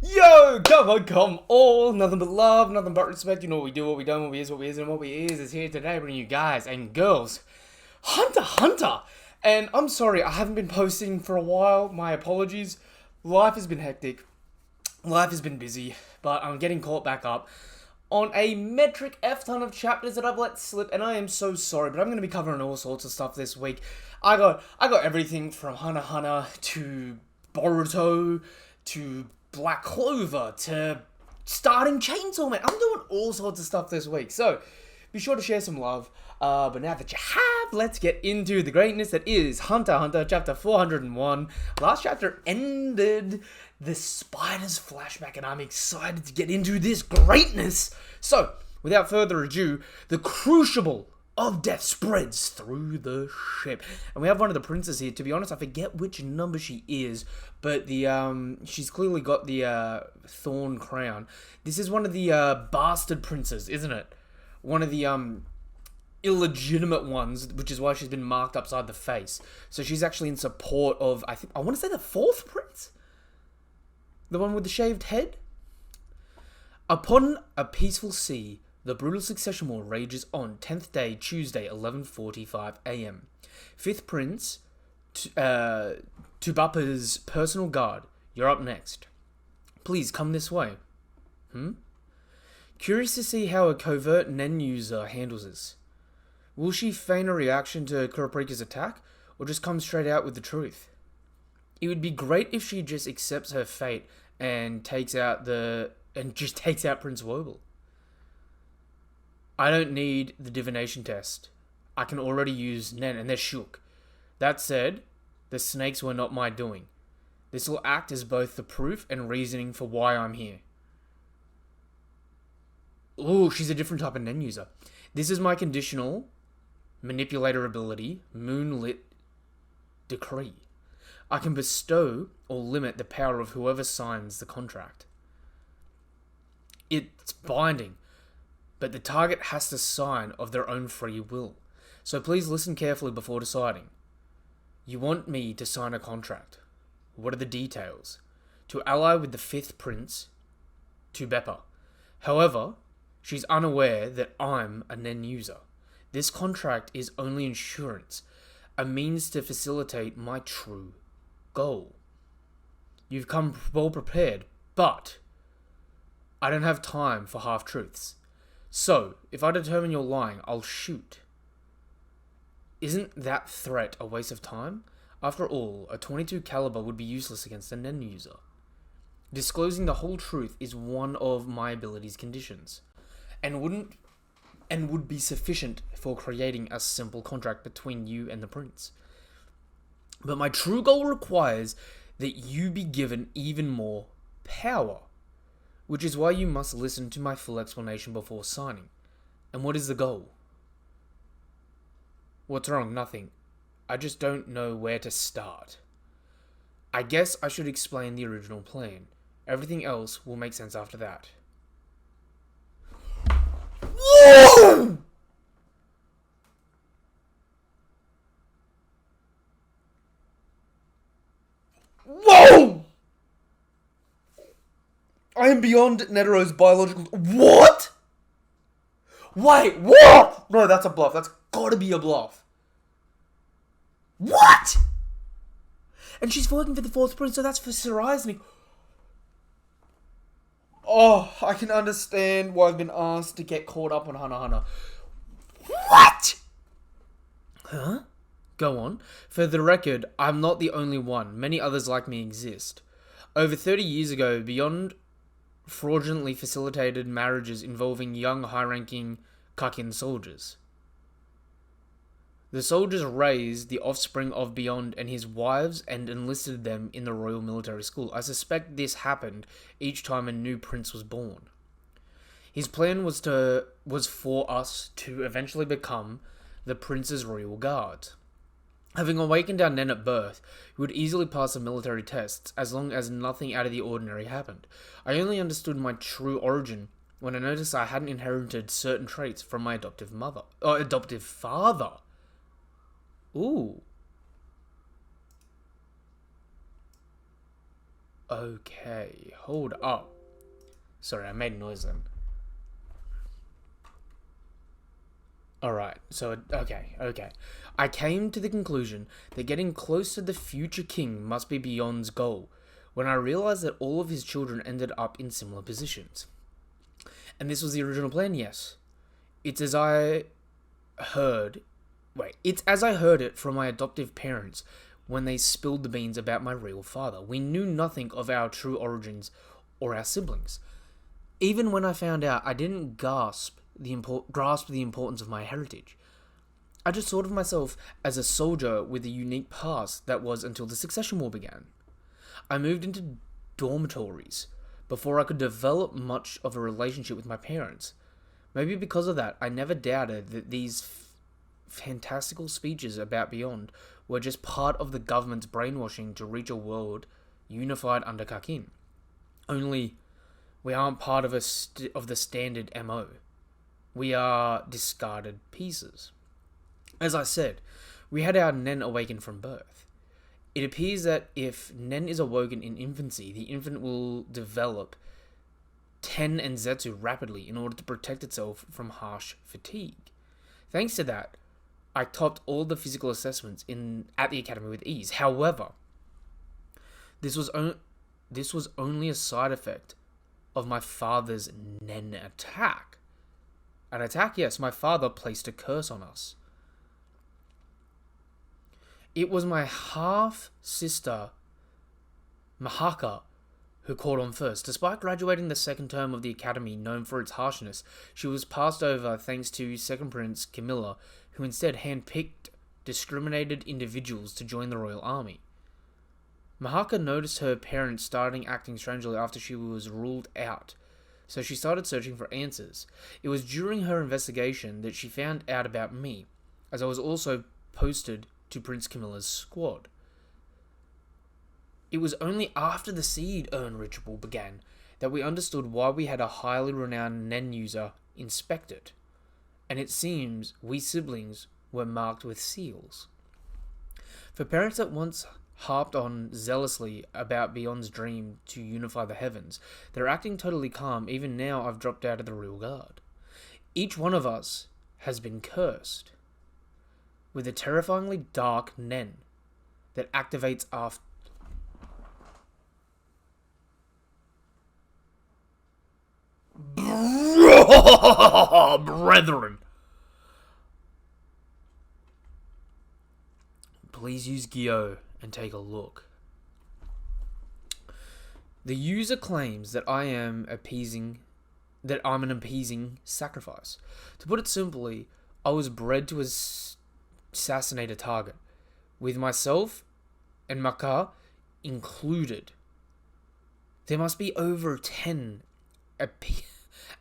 Yo, come all, nothing but love, nothing but respect. You know what we do, what we don't, what we is, what we is, and what we is here today, bringing you guys and girls Hunter x Hunter. And I'm sorry, I haven't been posting for a while. My apologies. Life has been hectic. Life has been busy, but I'm getting caught back up on a metric F ton of chapters that I've let slip, and I am so sorry, but I'm going to be covering all sorts of stuff this week. I got everything from Hunter x Hunter to Boruto to Black Clover to starting Chainsaw Man. I'm doing all sorts of stuff this week, so be sure to share some love. But now that you have, let's get into the greatness that is Hunter x Hunter, chapter 401. Last chapter ended the spider's flashback, and I'm excited to get into this greatness. So, without further ado, the crucible of death spreads through the ship. And we have one of the princes here. To be honest, I forget which number she is, but she's clearly got the thorn crown. This is one of the bastard princes, isn't it? One of the illegitimate ones, which is why she's been marked upside the face. So she's actually in support of, I want to say the fourth prince? The one with the shaved head? Upon a peaceful sea, the brutal succession war rages on. 10th day, Tuesday, 11:45 a.m. Fifth Prince, Tubapa's personal guard. You're up next. Please come this way. Curious to see how a covert Nen user handles this. Will she feign a reaction to Kurapika's attack, or just come straight out with the truth? It would be great if she just accepts her fate and takes out Prince Wobble. I don't need the divination test. I can already use Nen, and they're shook. That said, the snakes were not my doing. This will act as both the proof and reasoning for why I'm here. Ooh, she's a different type of Nen user. This is my conditional manipulator ability, Moonlit Decree. I can bestow or limit the power of whoever signs the contract. It's binding, but the target has to sign of their own free will. So please listen carefully before deciding. You want me to sign a contract. What are the details? To ally with the fifth prince, Tubepa. However, she's unaware that I'm a Nen user. This contract is only insurance, a means to facilitate my true goal. You've come well prepared, but I don't have time for half-truths. So, if I determine you're lying, I'll shoot. Isn't that threat a waste of time? After all, a 22 caliber would be useless against a Nen user. Disclosing the whole truth is one of my ability's conditions, and would be sufficient for creating a simple contract between you and the prince. But my true goal requires that you be given even more power, which is why you must listen to my full explanation before signing. And what is the goal? What's wrong? Nothing. I just don't know where to start. I guess I should explain the original plan. Everything else will make sense after that. Whoa! Whoa! I am beyond Netero's biological... What? Wait, what? No, that's a bluff. That's gotta be a bluff. What? And she's working for the fourth prince, so that's for Saraizne. Oh, I can understand why I've been asked to get caught up on Hunter x Hunter. What? Huh? Go on. For the record, I'm not the only one. Many others like me exist. Over 30 years ago, Beyond fraudulently facilitated marriages involving young, high-ranking Kakin soldiers. The soldiers raised the offspring of Beyond and his wives and enlisted them in the Royal Military School. I suspect this happened each time a new prince was born. His plan was for us to eventually become the prince's royal guard. Having awakened our Nen at birth, we would easily pass the military tests as long as nothing out of the ordinary happened. I only understood my true origin when I noticed I hadn't inherited certain traits from my adoptive father. Ooh. Okay, hold up. Sorry, I made a noise then. Alright, so, okay. I came to the conclusion that getting close to the future king must be Beyond's goal, when I realized that all of his children ended up in similar positions. And this was the original plan, yes. It's as I heard... it's as I heard it from my adoptive parents when they spilled the beans about my real father. We knew nothing of our true origins or our siblings. Even when I found out, I didn't grasp the importance of my heritage. I just thought of myself as a soldier with a unique past that was until the succession war began. I moved into dormitories before I could develop much of a relationship with my parents. Maybe because of that, I never doubted that these fantastical speeches about Beyond were just part of the government's brainwashing to reach a world unified under Kakin. Only, we aren't part of the standard MO. We are discarded pieces. As I said, we had our Nen awaken from birth. It appears that if Nen is awoken in infancy, the infant will develop Ten and Zetsu rapidly in order to protect itself from harsh fatigue. Thanks to that, I topped all the physical assessments at the academy with ease. However, this was only a side effect of my father's Nen attack. An attack, yes, my father placed a curse on us. It was my half-sister, Mahaka, who caught on first. Despite graduating the second term of the academy known for its harshness, she was passed over thanks to second prince Camilla, who instead handpicked discriminated individuals to join the royal army. Mahaka noticed her parents starting acting strangely after she was ruled out, so she started searching for answers. It was during her investigation that she found out about me, as I was also posted to Prince Camilla's squad. It was only after the seed urn ritual began that we understood why we had a highly renowned Nen user inspected, and it seems we siblings were marked with seals. For parents that once harped on zealously about Beyond's dream to unify the heavens, they're acting totally calm even now I've dropped out of the real guard. Each one of us has been cursed with a terrifyingly dark Nen that activates after Brethren, please use Gyo and take a look. The user claims that I'm an appeasing sacrifice. To put it simply, I was bred to assassinate a target, with myself and Maka included. There must be over 10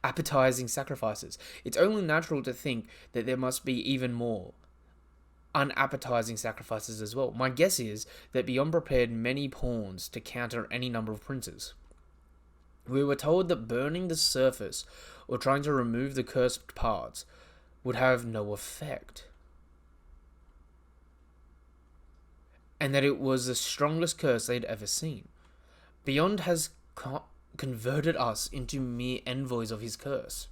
appetizing sacrifices. It's only natural to think that there must be even more unappetizing sacrifices as well. My guess is that Beyond prepared many pawns to counter any number of princes. We were told that burning the surface or trying to remove the cursed parts would have no effect, and that it was the strongest curse they'd ever seen. Beyond has converted us into mere envoys of his curse.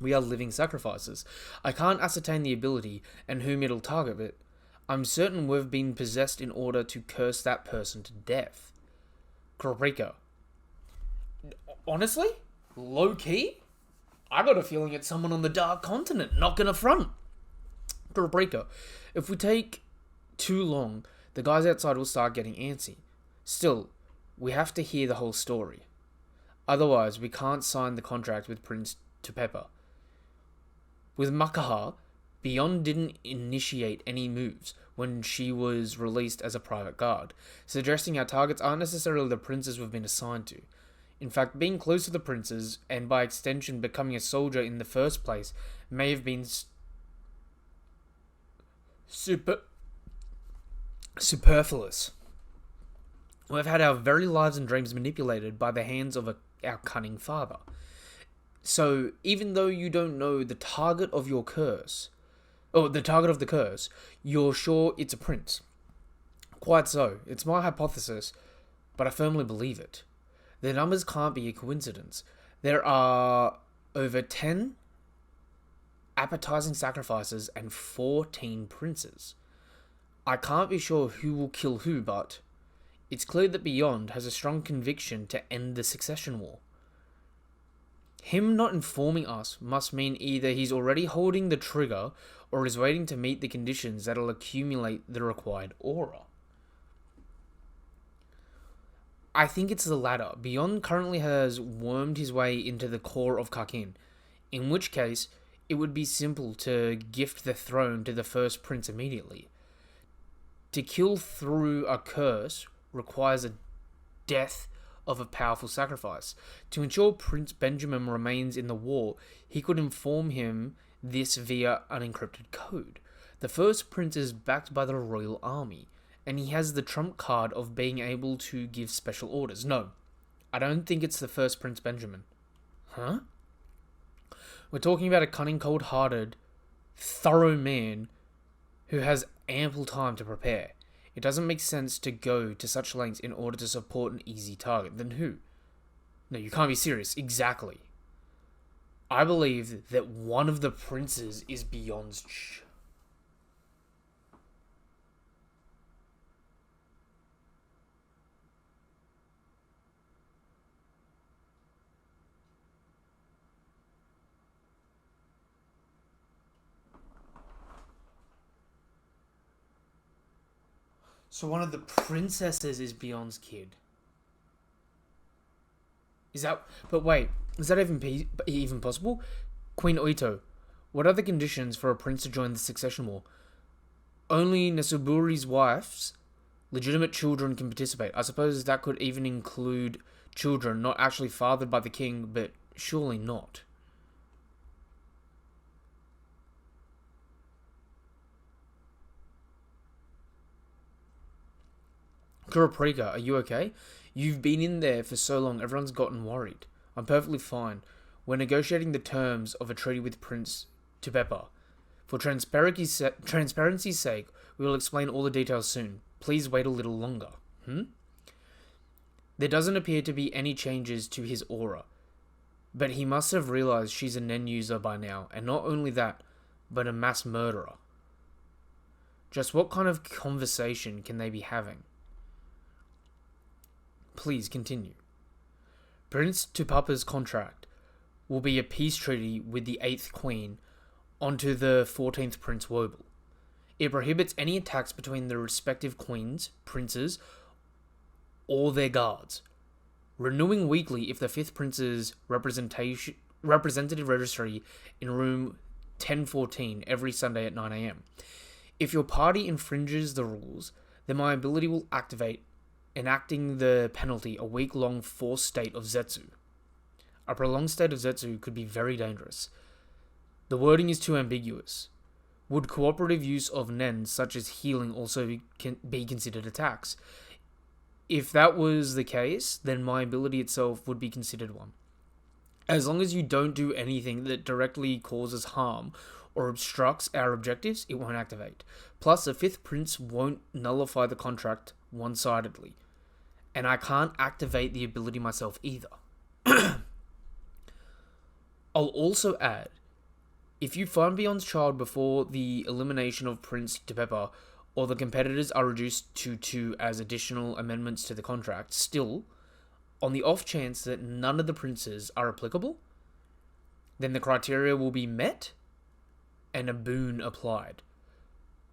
We are living sacrifices. I can't ascertain the ability and whom it'll target, but I'm certain we've been possessed in order to curse that person to death. Kurapika. Honestly? Low-key? I got a feeling it's someone on the Dark Continent, not gonna front. Kurapika. If we take too long, the guys outside will start getting antsy. Still, we have to hear the whole story. Otherwise, we can't sign the contract with Prince Tupepa. With Makaha, Beyond didn't initiate any moves when she was released as a private guard, suggesting our targets aren't necessarily the princes we've been assigned to. In fact, being close to the princes, and by extension becoming a soldier in the first place, may have been superfluous. We've had our very lives and dreams manipulated by the hands of our cunning father. So, even though you don't know the target of your curse, or the target of the curse, you're sure it's a prince. Quite so. It's my hypothesis but I firmly believe it. The numbers can't be a coincidence. There are over 10 appetizing sacrifices and 14 princes. I can't be sure who will kill who, but it's clear that Beyond has a strong conviction to end the succession war. Him not informing us must mean either he's already holding the trigger or is waiting to meet the conditions that'll accumulate the required aura. I think it's the latter. Beyond currently has wormed his way into the core of Kakin, in which case it would be simple to gift the throne to the first prince immediately. To kill through a curse requires a death of a powerful sacrifice. To ensure Prince Benjamin remains in the war, he could inform him this via unencrypted code. The first prince is backed by the royal army, and he has the trump card of being able to give special orders. No, I don't think it's the first Prince Benjamin. Huh? We're talking about a cunning, cold-hearted, thorough man who has ample time to prepare. It doesn't make sense to go to such lengths in order to support an easy target. Then who? No, you can't be serious. Exactly. I believe that one of the princes is Beyond's... So one of the princesses is Beyond's kid. Is that... But wait, is that even possible? Queen Oito, what are the conditions for a prince to join the succession war? Only Nesuburi's wife's legitimate children can participate. I suppose that could even include children not actually fathered by the king, but surely not. Kurapika, are you okay? You've been in there for so long, everyone's gotten worried. I'm perfectly fine. We're negotiating the terms of a treaty with Prince Tupepa. For transparency's sake, we will explain all the details soon. Please wait a little longer. There doesn't appear to be any changes to his aura, but he must have realized she's a Nen user by now, and not only that, but a mass murderer. Just what kind of conversation can they be having? Please continue. Prince Tupapa's contract will be a peace treaty with the 8th Queen onto the 14th Prince Wobble. It prohibits any attacks between the respective queens, princes, or their guards. Renewing weekly if the 5th Prince's representative registry in room 1014 every Sunday at 9 AM. If your party infringes the rules, then my ability will activate, enacting the penalty a week-long forced state of Zetsu. A prolonged state of Zetsu could be very dangerous. The wording is too ambiguous. Would cooperative use of Nen, such as healing, also be considered attacks? If that was the case, then my ability itself would be considered one. As long as you don't do anything that directly causes harm or obstructs our objectives, it won't activate. Plus, the 5th Prince won't nullify the contract one-sidedly. And I can't activate the ability myself either. I'll also add, if you find Beyond's child before the elimination of Prince Tupepa, or the competitors are reduced to 2 as additional amendments to the contract, still, on the off chance that none of the princes are applicable, then the criteria will be met and a boon applied.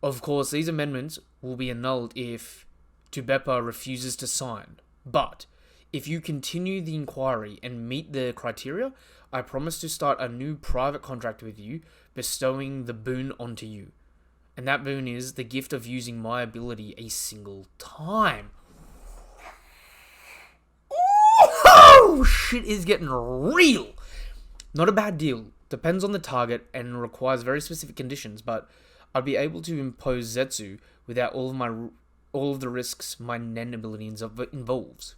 Of course, these amendments will be annulled if Tupepa refuses to sign, but if you continue the inquiry and meet the criteria, I promise to start a new private contract with you, bestowing the boon onto you. And that boon is the gift of using my ability a single time. Oh, shit is getting real. Not a bad deal. Depends on the target and requires very specific conditions, but I'd be able to impose Zetsu without all of the risks my Nen ability involves.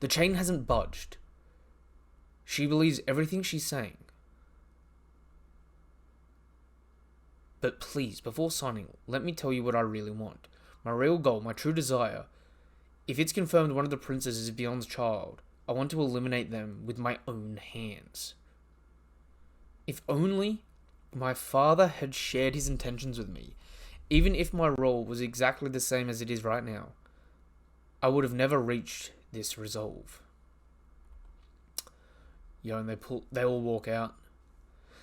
The chain hasn't budged. She believes everything she's saying. But please, before signing, let me tell you what I really want. My real goal, my true desire, If it's confirmed one of the princes is Beyond's child, I want to eliminate them with my own hands. If only my father had shared his intentions with me, even if my role was exactly the same as it is right now, I would have never reached this resolve. And they all walk out.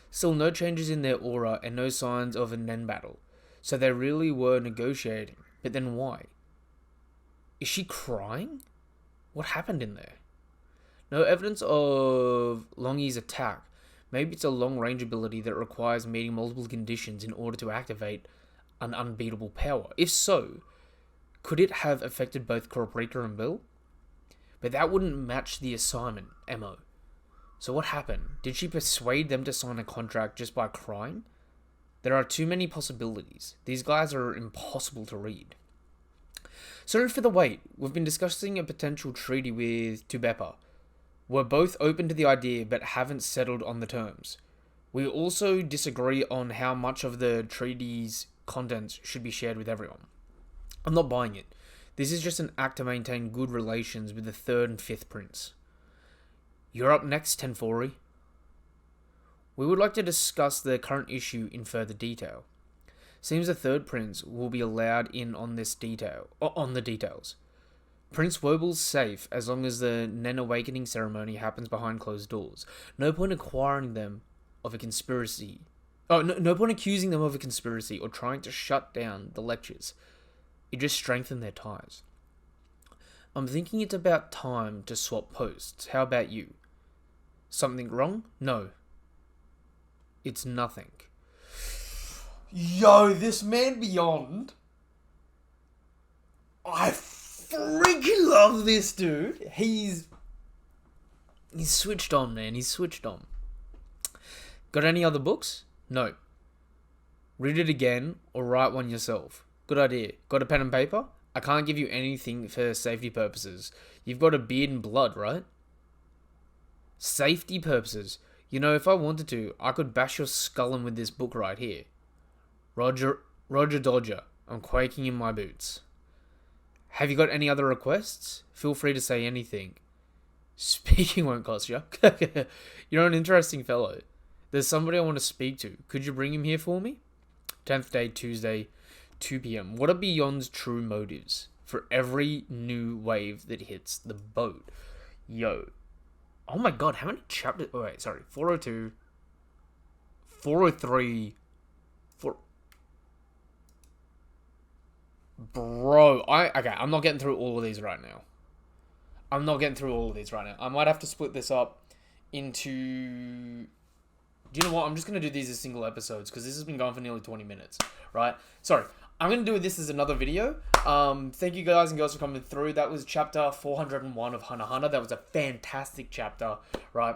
Still no changes in their aura and no signs of a Nen battle. So they really were negotiating. But then why? Is she crying? What happened in there? No evidence of Longy's attack. Maybe it's a long-range ability that requires meeting multiple conditions in order to activate an unbeatable power. If so, could it have affected both Kurapika and Bill? But that wouldn't match the assignment, MO. So what happened? Did she persuade them to sign a contract just by crying? There are too many possibilities. These guys are impossible to read. Sorry for the wait. We've been discussing a potential treaty with Tubepa. We're both open to the idea but haven't settled on the terms. We also disagree on how much of the treaty's contents should be shared with everyone. I'm not buying it. This is just an act to maintain good relations with the 3rd and 5th prince. You're up next, Tenfori. We would like to discuss the current issue in further detail. Seems the 3rd prince will be allowed in on the details. Prince Woble's safe as long as the Nen Awakening ceremony happens behind closed doors. No point acquiring them of a conspiracy. No point accusing them of a conspiracy or trying to shut down the lectures. It just strengthened their ties. I'm thinking it's about time to swap posts. How about you? Something wrong? No. It's nothing. Yo, this man Beyond. I freaking love this dude. He's switched on, man. He's switched on. Got any other books? No. Read it again or write one yourself. Good idea. Got a pen and paper? I can't give you anything for safety purposes. You've got a beard and blood, right? Safety purposes. You know, if I wanted to, I could bash your skull in with this book right here. Roger Dodger. I'm quaking in my boots. Have you got any other requests? Feel free to say anything. Speaking won't cost you. You're an interesting fellow. There's somebody I want to speak to. Could you bring him here for me? 10th day, Tuesday, 2 p.m. What are Beyond's true motives for every new wave that hits the boat? Yo. Oh my god, how many chapters? Oh wait, sorry. 402, 403, 4... Bro, I'm not getting through all of these right now. I might have to split this up into... Do you know what? I'm just going to do these as single episodes because this has been going for nearly 20 minutes, right? Sorry. I'm going to do this as another video. Thank you guys and girls for coming through. That was chapter 401 of Hunter x Hunter. That was a fantastic chapter, right?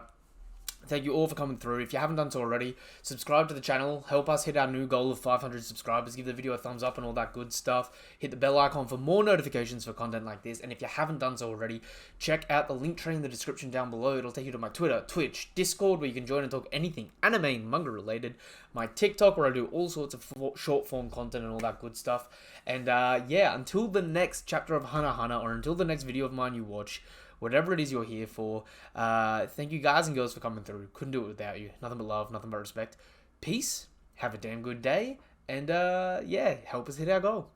Thank you all for coming through. If you haven't done so already, subscribe to the channel. Help us hit our new goal of 500 subscribers. Give the video a thumbs up and all that good stuff. Hit the bell icon for more notifications for content like this. And if you haven't done so already, check out the link tree in the description down below. It'll take you to my Twitter, Twitch, Discord, where you can join and talk anything anime and manga related. My TikTok, where I do all sorts of short form content and all that good stuff. And yeah, until the next chapter of Hunter x Hunter, or until the next video of mine you watch, whatever it is you're here for, thank you guys and girls for coming through. Couldn't do it without you. Nothing but love, nothing but respect. Peace. Have a damn good day. And yeah, help us hit our goal.